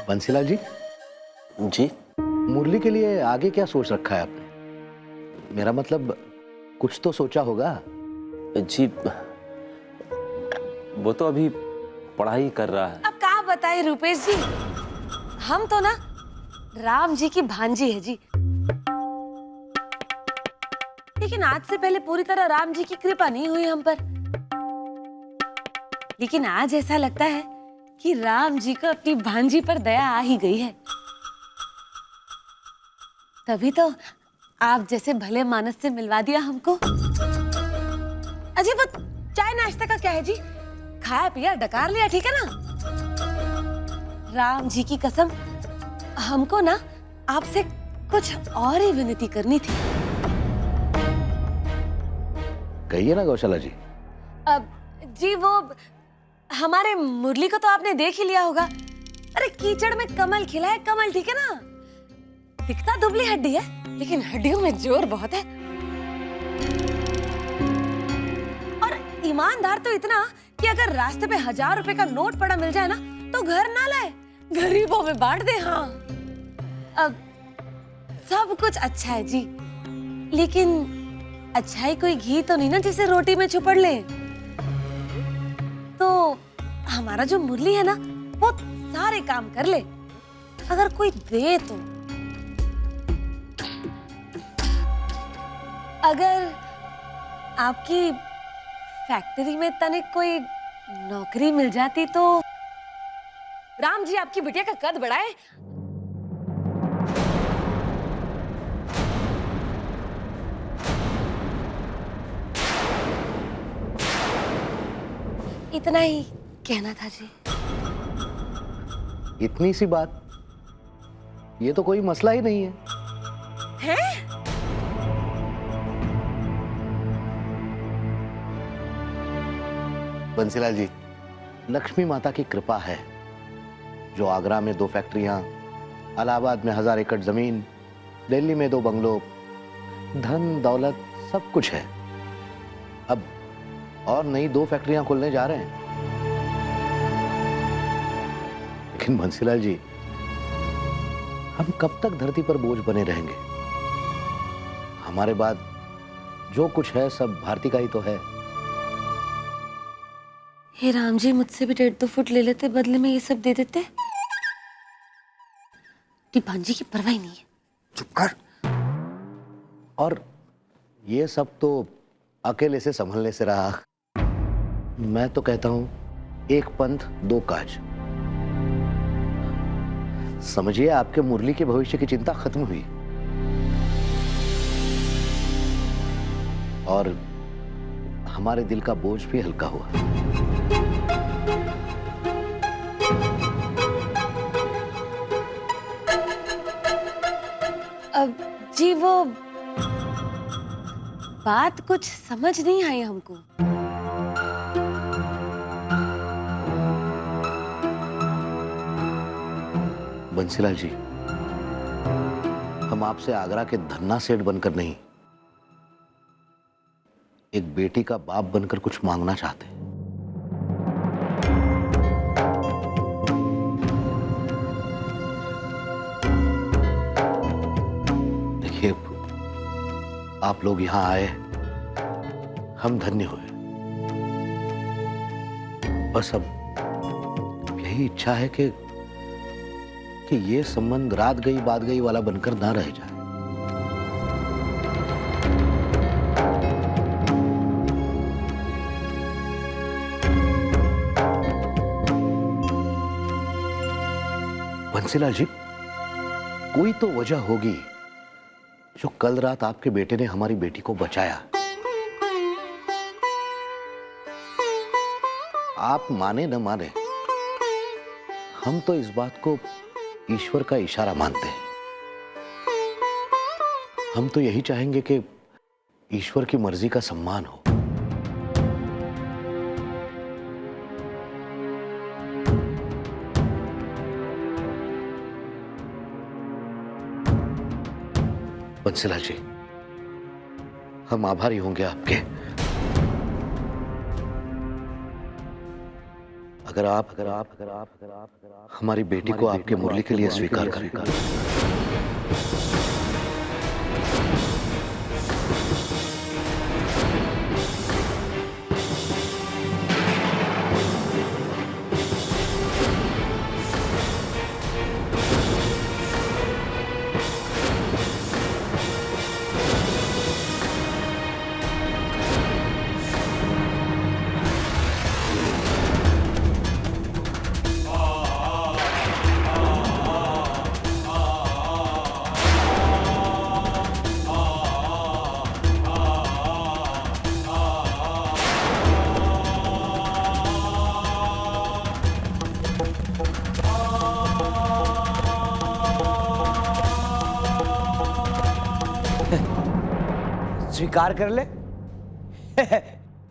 बंसीलाल जी। जी। मुरली के लिए आगे क्या सोच रखा है आपने? मेरा मतलब कुछ तो सोचा होगा। जी, वो तो अभी पढ़ाई कर रहा है। अब क्या बताए रुपेश जी, हम तो ना राम जी की भांजी है जी। लेकिन आज से पहले पूरी तरह राम जी की कृपा नहीं हुई हम पर। लेकिन आज ऐसा लगता है कि राम जी को अपनी भांजी पर दया आ ही गई है। तभी तो आप जैसे भले मानस से मिलवा दिया हमको। अजी वो चाय नाश्ता का क्या है जी? खाया पिया डकार लिया, ठीक है ना? राम जी की कसम, हमको ना आपसे कुछ और ही विनती करनी थी। कहिए ना गौशाला जी। अब जी वो हमारे मुरली को तो आपने देख ही लिया होगा। अरे कीचड़ में कमल खिला है, कमल, ठीक है ना? दिखता दुबली हड्डी है लेकिन हड्डियों में जोर बहुत है। और ईमानदार तो इतना कि अगर रास्ते पे 1000 रुपए का नोट पड़ा मिल जाए ना तो घर ना लाए, गरीबों में बांट दे। हाँ, अब सब कुछ अच्छा है जी, लेकिन अच्छाई कोई घी तो नहीं ना जिसे रोटी में छुपड़ ले। तो हमारा जो मुरली है ना वो सारे काम कर ले, अगर कोई दे तो। अगर आपकी फैक्ट्री में तनिक कोई नौकरी मिल जाती तो राम जी आपकी बिटिया का कद बढ़ाए। इतना ही कहना था जी। इतनी सी बात, ये तो कोई मसला ही नहीं है। हैं? बंसीलाल जी, लक्ष्मी माता की कृपा है जो आगरा में 2 फैक्ट्रियां, इलाहाबाद में 1000 एकड़ जमीन, दिल्ली में 2 बंगलो, धन दौलत सब कुछ है। अब और नई 2 फैक्ट्रियां खुलने जा रहे हैं। लेकिन बंसीलाल जी, हम कब तक धरती पर बोझ बने रहेंगे? हमारे बाद जो कुछ है सब भारती का ही तो है। हे राम जी, मुझसे भी 1.5-2 फुट ले लेते, बदले में ये सब दे देते। भांजी की परवाह नहीं है। चुप कर। और ये सब तो अकेले से संभलने से रहा। मैं तो कहता हूं 1 पंथ 2 काज। समझिए, आपके मुरली के भविष्य की चिंता खत्म हुई और हमारे दिल का बोझ भी हल्का हुआ। अब जी वो बात कुछ समझ नहीं आई हमको। बंसीलाल जी, हम आपसे आगरा के धन्ना सेठ बनकर नहीं, एक बेटी का बाप बनकर कुछ मांगना चाहते हैं। देखिए, आप लोग यहां आए, हम धन्य हुए। बस अब यही इच्छा है कि ये संबंध रात गई बात गई वाला बनकर ना रह जाए। बंसीलाल जी, कोई तो वजह होगी जो कल रात आपके बेटे ने हमारी बेटी को बचाया। आप माने न माने, हम तो इस बात को ईश्वर का इशारा मानते हैं। हम तो यही चाहेंगे कि ईश्वर की मर्जी का सम्मान हो। बंसीलाल जी, हम आभारी होंगे आपके। अगर आप हमारी बेटी को आपके मुरली के लिए स्वीकार करेगा। स्वीकार कर ले।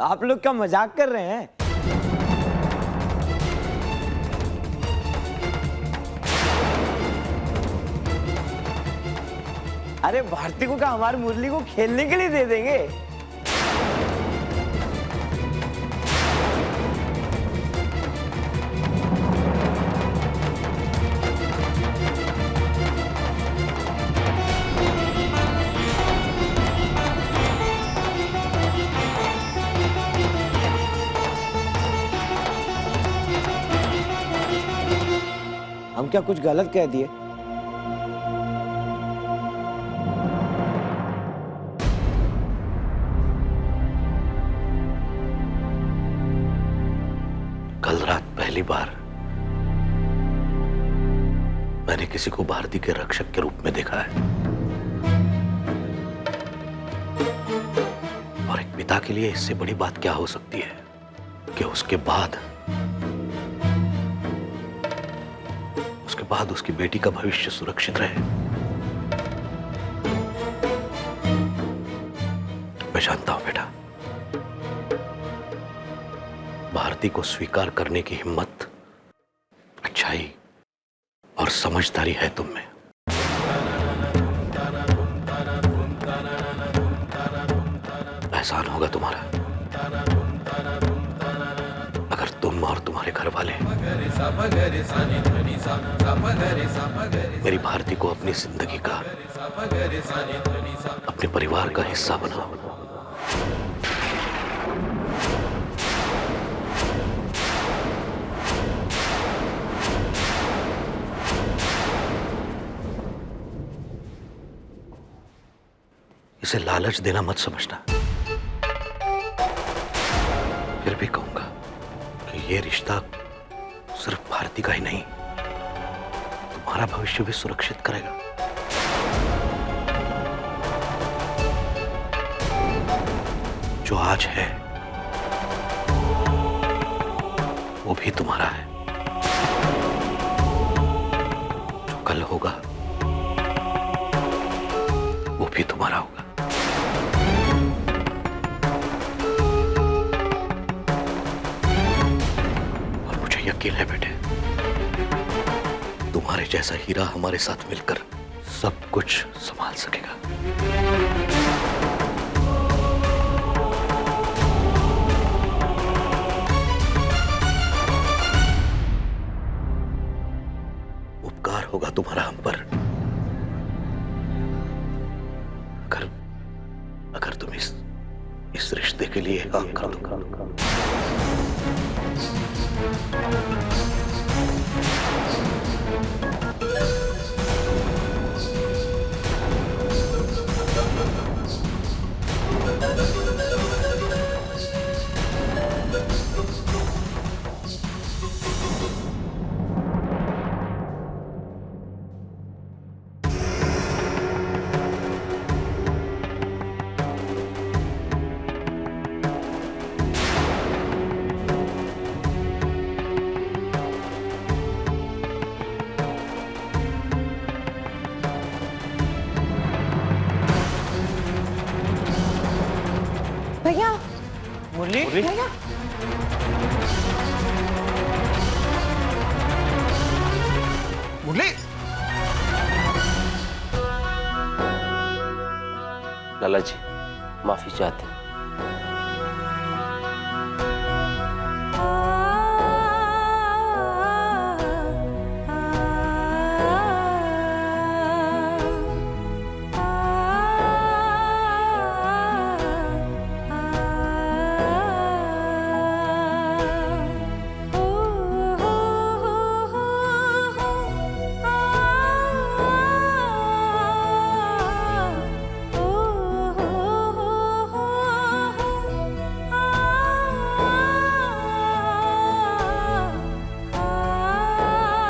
आप लोग क्या मजाक कर रहे हैं? अरे भारती को क्या हमारी मुरली को खेलने के लिए दे देंगे? हम क्या कुछ गलत कह दिए? कल रात पहली बार मैंने किसी को भारती के रक्षक के रूप में देखा है, और एक पिता के लिए इससे बड़ी बात क्या हो सकती है कि उसके बाद उसकी बेटी का भविष्य सुरक्षित रहे। मैं जानता हूं बेटा, भारती को स्वीकार करने की हिम्मत, अच्छाई और समझदारी है तुम में। एहसान होगा तुम्हारा अगर तुम और तुम्हारे घर वाले मेरी भारती को अपनी जिंदगी का, अपने परिवार का हिस्सा बनाओ। इसे लालच देना मत समझना। फिर भी कहूंगा कि ये रिश्ता सिर्फ भारती का ही नहीं, तुम्हारा भविष्य भी सुरक्षित करेगा। जो आज है वो भी तुम्हारा है, जो कल होगा वो भी तुम्हारा होगा। यकीन है बेटे, तुम्हारे जैसा हीरा हमारे साथ मिलकर सब कुछ संभाल सकेगा। उपकार होगा तुम्हारा हम पर अगर तुम इस रिश्ते के लिए हाँ कर दो। भैया, मुरली, भैया, मुरली, लाला जी माफी चाहते हैं।